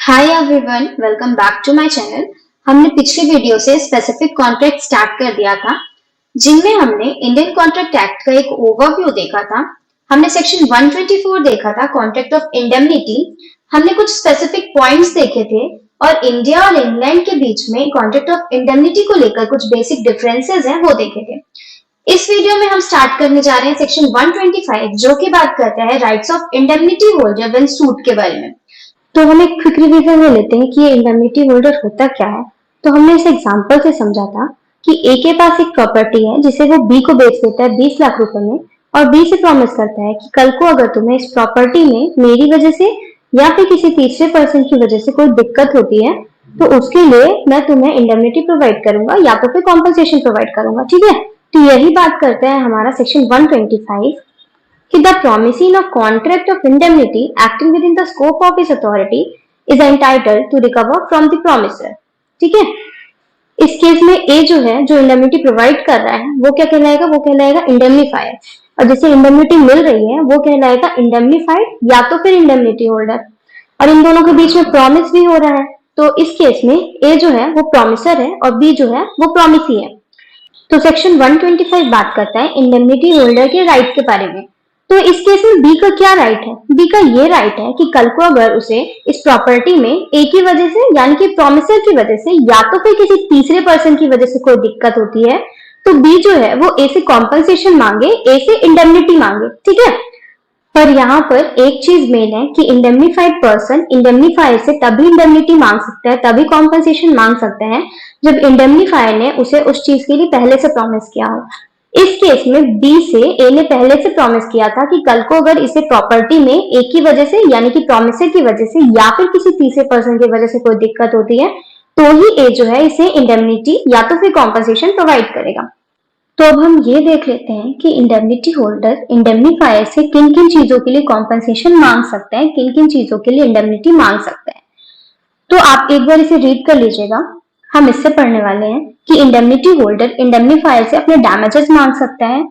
Hi everyone, welcome back to my channel. हमने पिछले video से स्पेसिफिक कॉन्ट्रैक्ट स्टार्ट कर दिया था, जिनमें हमने इंडियन कॉन्ट्रैक्ट एक्ट का एक ओवरव्यू देखा था। हमने सेक्शन 124 देखा था, कॉन्ट्रैक्ट ऑफ इंडेमनिटी। हमने कुछ स्पेसिफिक पॉइंट्स देखे थे और इंडिया और इंग्लैंड के बीच में कॉन्ट्रैक्ट ऑफ इंडेमनिटी को लेकर कुछ बेसिक डिफरेंसेस हैं, वो देखे थे। इस वीडियो में हम स्टार्ट करने जा रहे हैं सेक्शन 125, जो की बात करता है rights of indemnity holder when suit के बारे में। तो हम एक क्विक रिवीजन में लेते हैं कि ये इंडेमनिटी होल्डर होता क्या है। तो हमने इस एग्जांपल से समझा था कि ए के पास एक प्रॉपर्टी है जिसे वो बी को बेच देता है 20 लाख रुपए में, और बी से प्रॉमिस करता है कि कल को अगर तुम्हें इस प्रॉपर्टी में मेरी वजह से या फिर किसी तीसरे पर्सन की वजह से कोई दिक्कत होती है तो उसके लिए मैं तुम्हें इंडेमनिटी प्रोवाइड करूंगा या तो फिर कॉम्पनसेशन प्रोवाइड करूंगा। ठीक है, तो यही बात करता है हमारा सेक्शन 125 कि the promisee in a contract of indemnity acting within the scope of his authority is entitled to recover from the promisor। ठीक है, इस केस में ए जो है, जो इंडेमनिटी प्रोवाइड कर रहा है, वो क्या कहलाएगा? वो कहलाएगा इंडेमनीफायर, और जिसे इंडेमनिटी मिल रही है वो कहलाएगा इंडेमनीफाइड या तो फिर इंडेमनिटी होल्डर। और इन दोनों के बीच में प्रॉमिस भी हो रहा है, तो इस केस में ए जो है वो प्रॉमिसर है और बी जो है वो प्रॉमिसी है। तो सेक्शन 125 बात करता है इंडेमनिटी होल्डर के राइट के बारे में। तो इस केस में बी का क्या राइट है? बी का ये राइट है कि कल को अगर उसे इस प्रॉपर्टी में ए की वजह से यानी कि प्रॉमिसर की वजह से या तो फिर किसी तीसरे पर्सन की वजह से कोई दिक्कत होती है तो बी जो है वो ए से कॉम्पनसेशन मांगे, ए से इंडेमनिटी मांगे। ठीक है, पर यहाँ पर एक चीज मेन है कि इंडेमनीफाइड पर्सन इंडेमनीफायर से तभी इंडेमनिटी मांग सकता है, तभी कॉम्पनसेशन मांग सकते हैं जब इंडेमनीफायर ने उसे उस चीज के लिए पहले से प्रॉमिस किया हो। इस केस में बी से ए ने पहले से प्रॉमिस किया था कि कल को अगर इसे प्रॉपर्टी में ए की वजह से यानी कि प्रॉमिसर की वजह से या फिर किसी तीसरे पर्सन की वजह से कोई दिक्कत होती है तो ही ए जो है इसे इंडेमनिटी या तो फिर कॉम्पनसेशन प्रोवाइड करेगा। तो अब हम ये देख लेते हैं कि इंडेमनिटी होल्डर इंडेमनीफायर से किन किन चीजों के लिए कॉम्पनसेशन मांग सकते हैं, किन किन चीजों के लिए इंडेमनिटी मांग सकते हैं। तो आप एक बार इसे रीड कर लीजिएगा। हम इससे पढ़ने वाले हैं कि इंडेमनिटी होल्डर इंडेमनीफायर से अपने डैमेजेस मांग सकता है,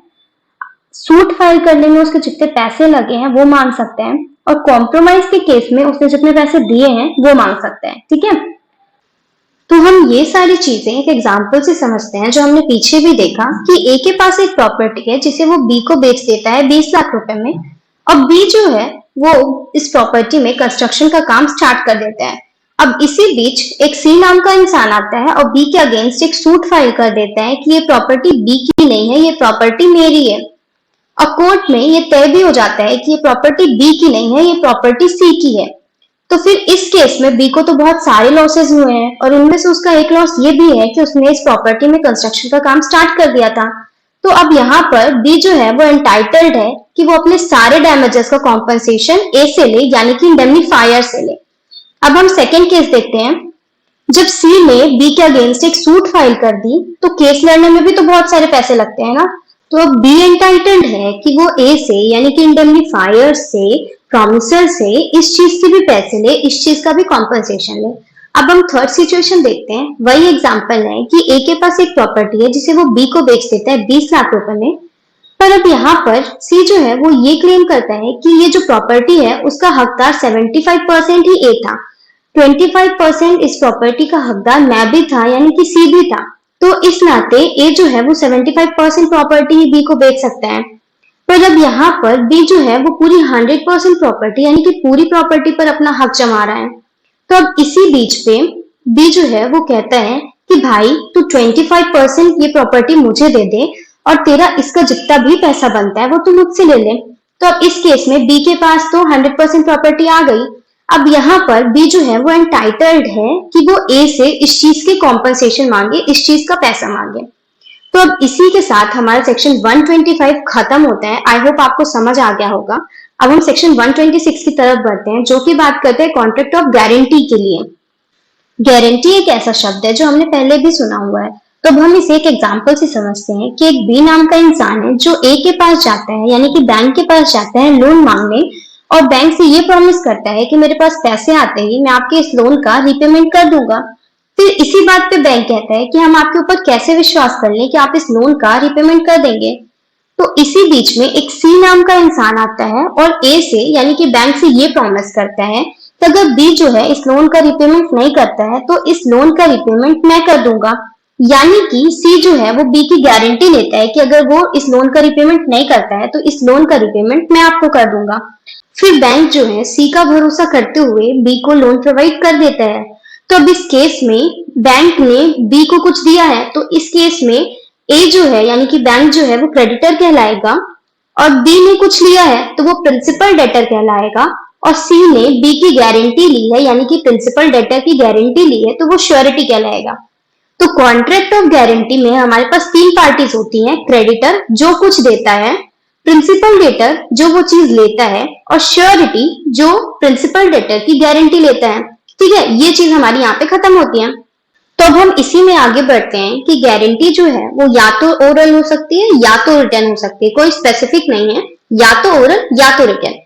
सूट फाइल करने में उसके जितने पैसे लगे हैं वो मांग सकते हैं, और कॉम्प्रोमाइज के केस में उसने जितने पैसे दिए हैं वो मांग सकते हैं। ठीक है, तो हम ये सारी चीजें एक एग्जाम्पल से समझते हैं जो हमने पीछे भी देखा कि ए के पास एक प्रॉपर्टी है जिसे वो बी को बेच देता है 20 लाख रुपए में, और बी जो है वो इस प्रॉपर्टी में कंस्ट्रक्शन का काम स्टार्ट कर देता है। अब इसी बीच एक सी नाम का इंसान आता है और बी के अगेंस्ट एक सूट फाइल कर देता है कि ये प्रॉपर्टी बी की नहीं है, ये प्रॉपर्टी मेरी है। और कोर्ट में ये तय भी हो जाता है कि ये प्रॉपर्टी बी की नहीं है, ये प्रॉपर्टी सी की है। तो फिर इस केस में बी को तो बहुत सारे लॉसेस हुए हैं, और उनमें से उसका एक लॉस ये भी है कि उसने इस प्रॉपर्टी में कंस्ट्रक्शन का काम स्टार्ट कर दिया था। तो अब यहाँ पर बी जो है वो एंटाइटल्ड है कि वो अपने सारे डैमेजेस का कॉम्पनसेशन ए से ले यानी कि इंडेमनीफायर से ले। अब हम सेकेंड केस देखते हैं। जब सी ने बी के अगेंस्ट एक सूट फाइल कर दी तो केस लड़ने में भी तो बहुत सारे पैसे लगते हैं ना। तो अब बी एंटाइटल्ड है कि वो ए से यानी कि इंडेमनीफायर से, प्रॉमिसर से इस चीज के भी पैसे ले, इस चीज का भी कॉम्पनसेशन ले। अब हम थर्ड सिचुएशन देखते हैं। वही एग्जांपल है कि ए के पास एक प्रॉपर्टी है जिसे वो बी को बेच देता है 20 लाख रुपए में, पर अब यहाँ पर सी जो है वो ये क्लेम करता है कि ये जो प्रॉपर्टी है उसका हकदार 75% ही ए था, 25% इस प्रॉपर्टी का हकदार मैं भी था यानी कि सी भी था। तो इस नाते ए जो है वो 75% प्रॉपर्टी ही बी को बेच सकता है। पर अब यहाँ पर बी जो है वो पूरी 100% प्रॉपर्टी यानी कि पूरी प्रॉपर्टी पर अपना हक जमा रहा है। तो अब इसी बीच पे बी जो है वो कहता है कि भाई तू 25% ये प्रॉपर्टी मुझे दे दे और तेरा इसका जितना भी पैसा बनता है वो तू मुझसे ले ले। तो अब इस केस में बी के पास तो 100% प्रॉपर्टी आ गई। अब यहाँ पर बी जो है वो एंटाइटल्ड है कि वो ए से इस चीज के कॉम्पनसेशन मांगे, इस चीज का पैसा मांगे। तो अब इसी के साथ हमारा सेक्शन 125 खत्म होता है। आई होप आपको समझ आ गया होगा। अब हम सेक्शन 126 की तरफ बढ़ते हैं जो कि बात करते हैं कॉन्ट्रैक्ट ऑफ गारंटी के लिए। गारंटी एक ऐसा शब्द है जो हमने पहले भी सुना हुआ है। तो अब हम इसे एक एग्जाम्पल से समझते हैं कि एक बी नाम का इंसान है जो ए के पास जाता है यानी कि बैंक के पास जाता है लोन मांगने, और बैंक से ये प्रॉमिस करता है कि मेरे पास पैसे आते ही मैं आपके इस लोन का रीपेमेंट कर दूंगा। फिर इसी बात पे बैंक कहता है कि हम आपके ऊपर कैसे विश्वास कर लें कि आप इस लोन का रीपेमेंट कर देंगे। तो इसी बीच में एक सी नाम का इंसान आता है और ए से यानी कि बैंक से ये प्रॉमिस करता है तो अगर बी जो है इस लोन का रिपेमेंट नहीं करता है तो इस लोन का रिपेमेंट मैं कर दूंगा। यानी कि सी जो है वो बी की गारंटी लेता है कि अगर वो इस लोन का रिपेमेंट नहीं करता है तो इस लोन का रिपेमेंट मैं आपको कर दूंगा। फिर बैंक जो है सी का भरोसा करते हुए बी को लोन प्रोवाइड कर देता है। तो अब इस केस में बैंक ने बी को कुछ दिया है, तो इस केस में ए जो है यानी कि बैंक जो है वो क्रेडिटर कहलाएगा, और बी ने कुछ लिया है तो वो प्रिंसिपल डेटर कहलाएगा, और सी ने बी की गारंटी ली है यानी कि प्रिंसिपल डेटर की गारंटी ली है तो वो श्योरिटी कहलाएगा। तो कॉन्ट्रैक्ट ऑफ गारंटी में हमारे पास तीन पार्टीज होती हैं, क्रेडिटर जो कुछ देता है, प्रिंसिपल डेटर जो वो चीज लेता है, और श्योरिटी जो प्रिंसिपल डेटर की गारंटी लेता है। ठीक है, ये चीज हमारी यहाँ पे खत्म होती है। तो अब हम इसी में आगे बढ़ते हैं कि गारंटी जो है वो या तो ओरल हो सकती है या तो रिटर्न हो सकती है, कोई स्पेसिफिक नहीं है, या तो ओरल या तो रिटर्न।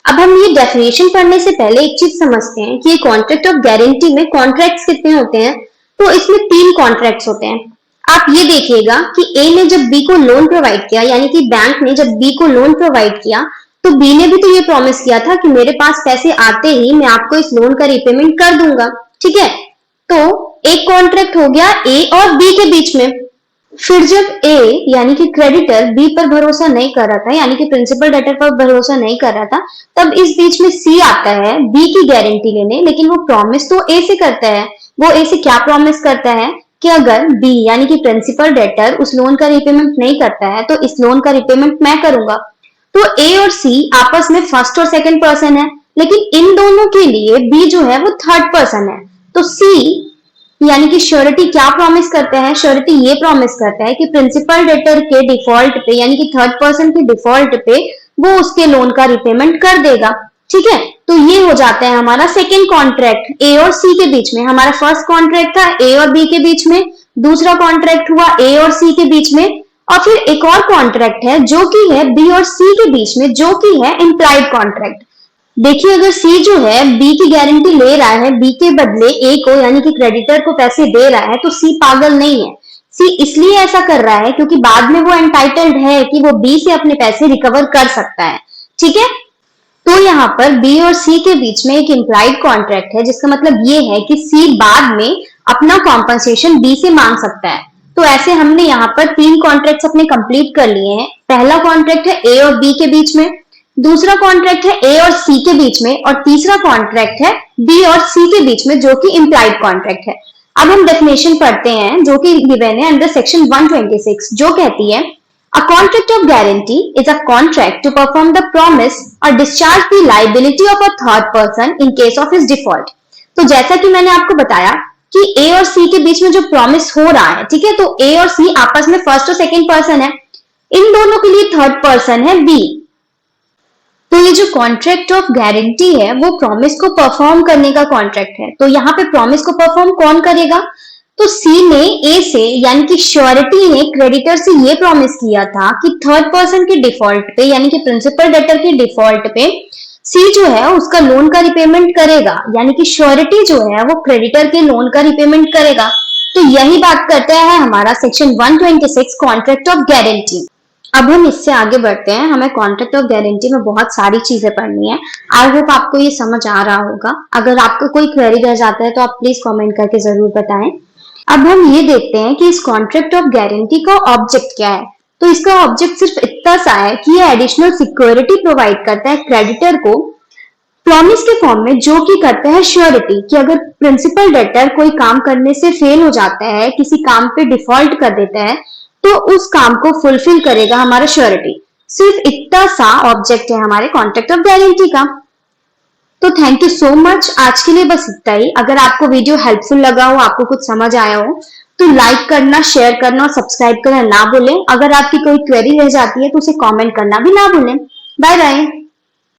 अब हम ये डेफिनेशन पढ़ने से पहले एक चीज समझते हैं कि ये कॉन्ट्रैक्ट ऑफ गारंटी में कॉन्ट्रैक्ट्स कितने होते हैं। तो इसमें तीन कॉन्ट्रैक्ट्स होते हैं। आप ये देखिएगा कि ए ने जब बी को लोन प्रोवाइड किया, यानी कि बैंक ने जब बी को लोन प्रोवाइड किया, तो बी ने भी तो ये प्रॉमिस किया था कि मेरे पास पैसे आते ही मैं आपको इस लोन का रिपेमेंट कर दूंगा। ठीक है, तो एक कॉन्ट्रैक्ट हो गया ए और बी के बीच में। फिर जब ए यानी कि क्रेडिटर बी पर भरोसा नहीं कर रहा था, यानी कि प्रिंसिपल डेटर पर भरोसा नहीं कर रहा था, तब इस बीच में सी आता है बी की गारंटी लेने, लेकिन वो प्रॉमिस तो ए से करता है। वो ए से क्या प्रॉमिस करता है कि अगर बी यानी कि प्रिंसिपल डेटर उस लोन का रिपेमेंट नहीं करता है तो इस लोन का रिपेमेंट मैं करूंगा। तो ए और सी आपस में फर्स्ट और सेकंड पर्सन है, लेकिन इन दोनों के लिए बी जो है वो थर्ड पर्सन है। तो सी यानी कि श्योरिटी क्या प्रॉमिस करता है, श्योरिटी ये प्रॉमिस करता है कि प्रिंसिपल डेटर के डिफॉल्ट पे यानी कि थर्ड पर्सन के डिफॉल्ट पे वो उसके लोन का रिपेमेंट कर देगा। ठीक है, तो ये हो जाता है हमारा सेकेंड कॉन्ट्रैक्ट ए और सी के बीच में। हमारा फर्स्ट कॉन्ट्रैक्ट था ए और बी के बीच में, दूसरा कॉन्ट्रैक्ट हुआ ए और सी के बीच में, और फिर एक और कॉन्ट्रैक्ट है जो कि है बी और सी के बीच में, जो कि है इम्प्लाइड कॉन्ट्रैक्ट। देखिए, अगर सी जो है बी की गारंटी ले रहा है, बी के बदले ए को यानी कि क्रेडिटर को पैसे दे रहा है, तो सी पागल नहीं है। सी इसलिए ऐसा कर रहा है क्योंकि बाद में वो एंटाइटल्ड है कि वो बी से अपने पैसे रिकवर कर सकता है। ठीक है, तो यहाँ पर बी और सी के बीच में एक इम्प्लाइड कॉन्ट्रैक्ट है, जिसका मतलब ये है कि सी बाद में अपना कॉम्पनसेशन बी से मांग सकता है। तो ऐसे हमने यहाँ पर तीन कॉन्ट्रैक्ट्स अपने कंप्लीट कर लिए हैं। पहला कॉन्ट्रैक्ट है ए और बी के बीच में, दूसरा कॉन्ट्रैक्ट है ए और सी के बीच में, और तीसरा कॉन्ट्रैक्ट है बी और सी के बीच में, जो कि इम्प्लाइड कॉन्ट्रैक्ट है। अब हम डेफिनेशन पढ़ते हैं जो कि गिवन है अंडर सेक्शन 126, जो कहती है A contract of guarantee is a contract to perform the promise or discharge the liability of a third person in case of his default। तो जैसा कि मैंने आपको बताया कि ए और सी के बीच में जो प्रॉमिस हो रहा है, ठीक है, तो ए और सी आपस में फर्स्ट और सेकंड पर्सन है, इन दोनों के लिए थर्ड पर्सन है बी। तो ये जो कॉन्ट्रैक्ट ऑफ गारंटी है वो प्रॉमिस को परफॉर्म करने का कॉन्ट्रैक्ट है। तो यहाँ पे प्रॉमिस को परफॉर्म कौन करेगा? तो सी ने ए से यानी कि श्योरिटी ने क्रेडिटर से ये प्रॉमिस किया था कि थर्ड पर्सन के डिफॉल्ट पे यानी कि प्रिंसिपल डेटर के डिफॉल्ट पे सी जो है उसका लोन का रिपेमेंट करेगा, यानी कि श्योरिटी जो है वो क्रेडिटर के लोन का रिपेमेंट करेगा। तो यही बात करता है हमारा सेक्शन 126 कॉन्ट्रैक्ट ऑफ गारंटी। अब हम इससे आगे बढ़ते हैं। हमें कॉन्ट्रैक्ट ऑफ गारंटी में बहुत सारी चीजें पढ़नी है। आई होप आपको ये समझ आ रहा होगा। अगर आपको कोई क्वेरी रह जाता है तो आप प्लीज कमेंट करके जरूर बताएं। अब हम ये देखते हैं कि इस कॉन्ट्रैक्ट ऑफ गारंटी का ऑब्जेक्ट क्या है। तो इसका ऑब्जेक्ट सिर्फ इतना सा है कि ये एडिशनल सिक्योरिटी प्रोवाइड करता है क्रेडिटर को प्रॉमिस के फॉर्म में, जो कि करता है श्योरिटी कि अगर प्रिंसिपल डेटर कोई काम करने से फेल हो जाता है, किसी काम पे डिफॉल्ट कर देता है, तो उस काम को फुलफिल करेगा हमारा श्योरिटी। सिर्फ इतना सा ऑब्जेक्ट है हमारे कॉन्ट्रैक्ट ऑफ गारंटी का। तो थैंक यू सो मच। आज के लिए बस इतना ही। अगर आपको वीडियो हेल्पफुल लगा हो, आपको कुछ समझ आया हो, तो लाइक करना, शेयर करना और सब्सक्राइब करना ना भूलें। अगर आपकी कोई क्वेरी रह जाती है तो उसे कमेंट करना भी ना भूलें। Bye bye.